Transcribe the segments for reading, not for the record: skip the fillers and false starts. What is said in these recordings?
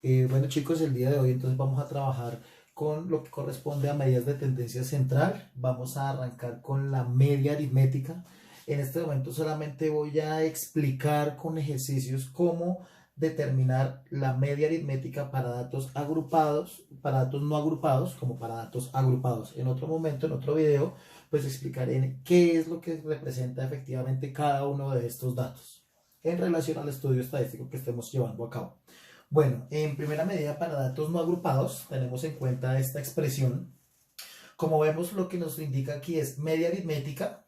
Bueno chicos, el día de hoy entonces vamos a trabajar con lo que corresponde a medidas de tendencia central. Vamos a arrancar con la media aritmética. En este momento solamente voy a explicar con ejercicios cómo determinar la media aritmética para datos agrupados, para datos no agrupados, como para datos agrupados. En otro momento, en otro video, pues explicaré qué es lo que representa efectivamente cada uno de estos datos en relación al estudio estadístico que estemos llevando a cabo. Bueno, en primera medida para datos no agrupados tenemos en cuenta esta expresión. Como vemos, lo que nos indica aquí es media aritmética.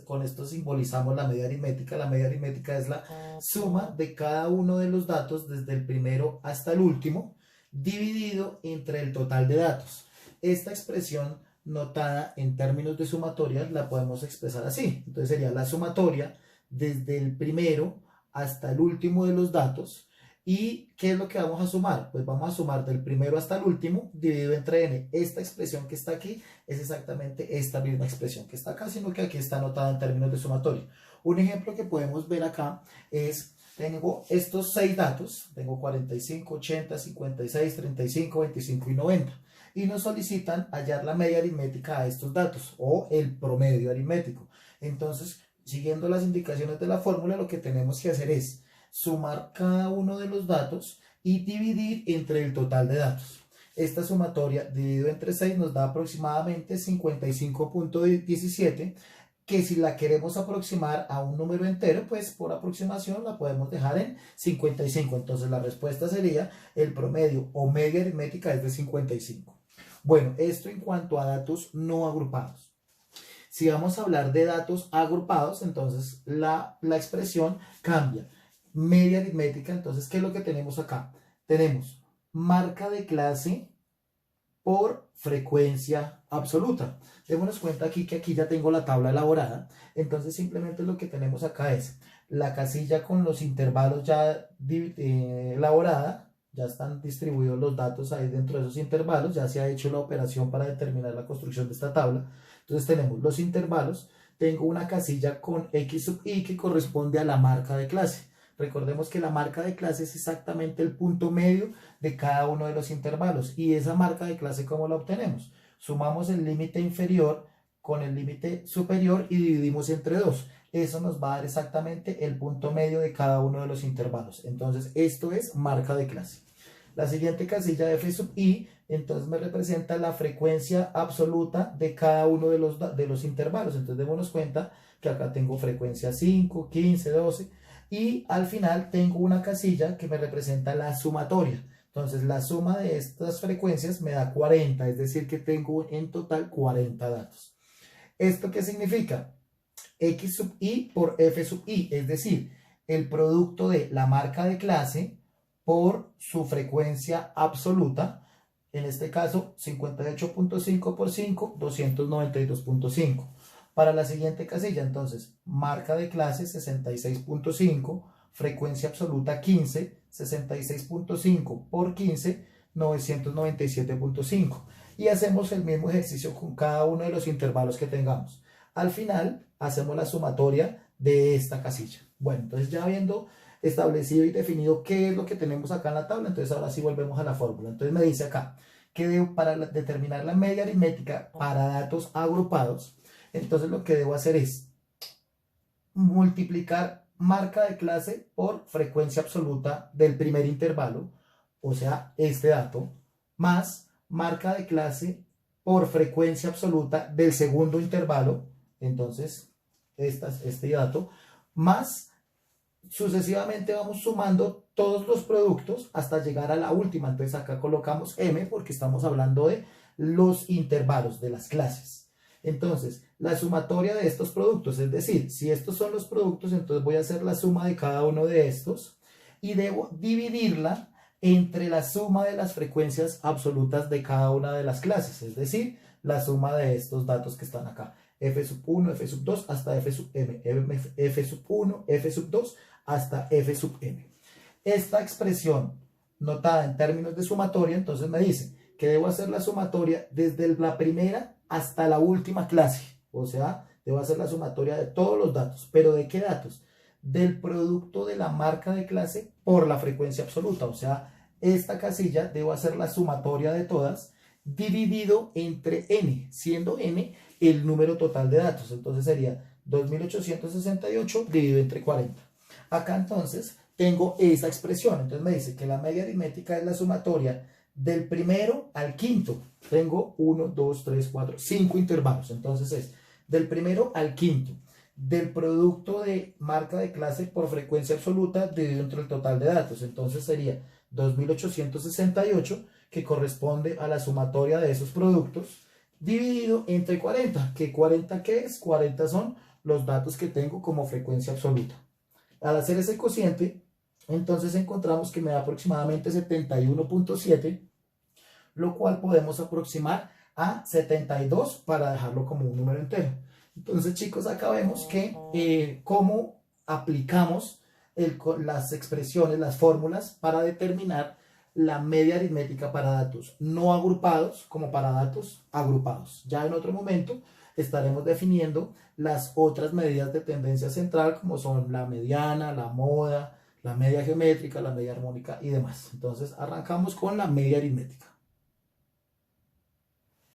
Con esto simbolizamos la media aritmética. La media aritmética es la suma de cada uno de los datos desde el primero hasta el último dividido entre el total de datos. Esta expresión notada en términos de sumatoria la podemos expresar así. Entonces sería la sumatoria desde el primero hasta el último de los datos. ¿Y qué es lo que vamos a sumar? Pues vamos a sumar del primero hasta el último dividido entre n. Esta expresión que está aquí es exactamente esta misma expresión que está acá, sino que aquí está anotada en términos de sumatoria. Un ejemplo que podemos ver acá es, tengo estos 6 datos, tengo 45, 80, 56, 35, 25 y 90. Y nos solicitan hallar la media aritmética a estos datos o el promedio aritmético. Entonces, siguiendo las indicaciones de la fórmula, lo que tenemos que hacer es sumar cada uno de los datos y dividir entre el total de datos. Esta sumatoria dividido entre 6 nos da aproximadamente 55.17, que si la queremos aproximar a un número entero, pues por aproximación la podemos dejar en 55. Entonces la respuesta sería el promedio o media aritmética es de 55. Bueno, esto en cuanto a datos no agrupados. Si vamos a hablar de datos agrupados, entonces la expresión cambia. Media aritmética, entonces, ¿qué es lo que tenemos acá? Tenemos marca de clase por frecuencia absoluta. Démonos cuenta aquí que aquí ya tengo la tabla elaborada. Entonces simplemente lo que tenemos acá es la casilla con los intervalos ya elaborada. Ya están distribuidos los datos ahí dentro de esos intervalos. Ya se ha hecho la operación para determinar la construcción de esta tabla. Entonces tenemos los intervalos. Tengo una casilla con x sub i que corresponde a la marca de clase. Recordemos que la marca de clase es exactamente el punto medio de cada uno de los intervalos. Y esa marca de clase, ¿cómo la obtenemos? Sumamos el límite inferior con el límite superior y dividimos entre 2. Eso nos va a dar exactamente el punto medio de cada uno de los intervalos. Entonces, esto es marca de clase. La siguiente casilla de f sub i, entonces me representa la frecuencia absoluta de cada uno de los intervalos. Entonces, démonos cuenta que acá tengo frecuencia 5, 15, 12 y al final tengo una casilla que me representa la sumatoria. Entonces la suma de estas frecuencias me da 40, es decir que tengo en total 40 datos. ¿Esto qué significa? X sub i por f sub i, es decir, el producto de la marca de clase por su frecuencia absoluta, en este caso 58.5 por 5, 292.5. Para la siguiente casilla, entonces, marca de clase 66.5, frecuencia absoluta 15, 66.5 por 15, 997.5. Y hacemos el mismo ejercicio con cada uno de los intervalos que tengamos. Al final, hacemos la sumatoria de esta casilla. Bueno, entonces ya habiendo establecido y definido qué es lo que tenemos acá en la tabla, entonces ahora sí volvemos a la fórmula. Entonces me dice acá que para determinar la media aritmética para datos agrupados, entonces lo que debo hacer es multiplicar marca de clase por frecuencia absoluta del primer intervalo, o sea, este dato, más marca de clase por frecuencia absoluta del segundo intervalo, entonces este dato, más sucesivamente vamos sumando todos los productos hasta llegar a la última. Entonces acá colocamos m porque estamos hablando de los intervalos de las clases. Entonces, la sumatoria de estos productos, es decir, si estos son los productos, entonces voy a hacer la suma de cada uno de estos y debo dividirla entre la suma de las frecuencias absolutas de cada una de las clases, es decir, la suma de estos datos que están acá. F sub 1, F sub 2 hasta F sub m, F sub 1, F sub 2 hasta F sub m. Esta expresión notada en términos de sumatoria, entonces me dice que debo hacer la sumatoria desde la primera hasta la última clase. O sea, debo hacer la sumatoria de todos los datos. ¿Pero de qué datos? Del producto de la marca de clase por la frecuencia absoluta. O sea, esta casilla debo hacer la sumatoria de todas dividido entre n, siendo n el número total de datos. Entonces sería 2868 dividido entre 40. Acá entonces tengo esa expresión. Entonces me dice que la media aritmética es la sumatoria del primero al quinto. Tengo 1, 2, 3, 4, 5 intervalos. Entonces es del primero al quinto, del producto de marca de clase por frecuencia absoluta dividido entre el total de datos. Entonces sería 2868, que corresponde a la sumatoria de esos productos, dividido entre 40. ¿Que 40 qué es? 40 son los datos que tengo como frecuencia absoluta. Al hacer ese cociente, entonces encontramos que me da aproximadamente 71.7, lo cual podemos aproximar a 72 para dejarlo como un número entero. Entonces, chicos, acá vemos que cómo aplicamos las expresiones, las fórmulas para determinar la media aritmética para datos no agrupados como para datos agrupados. Ya en otro momento estaremos definiendo las otras medidas de tendencia central, como son la mediana, la moda, la media geométrica, la media armónica y demás. Entonces arrancamos con la media aritmética.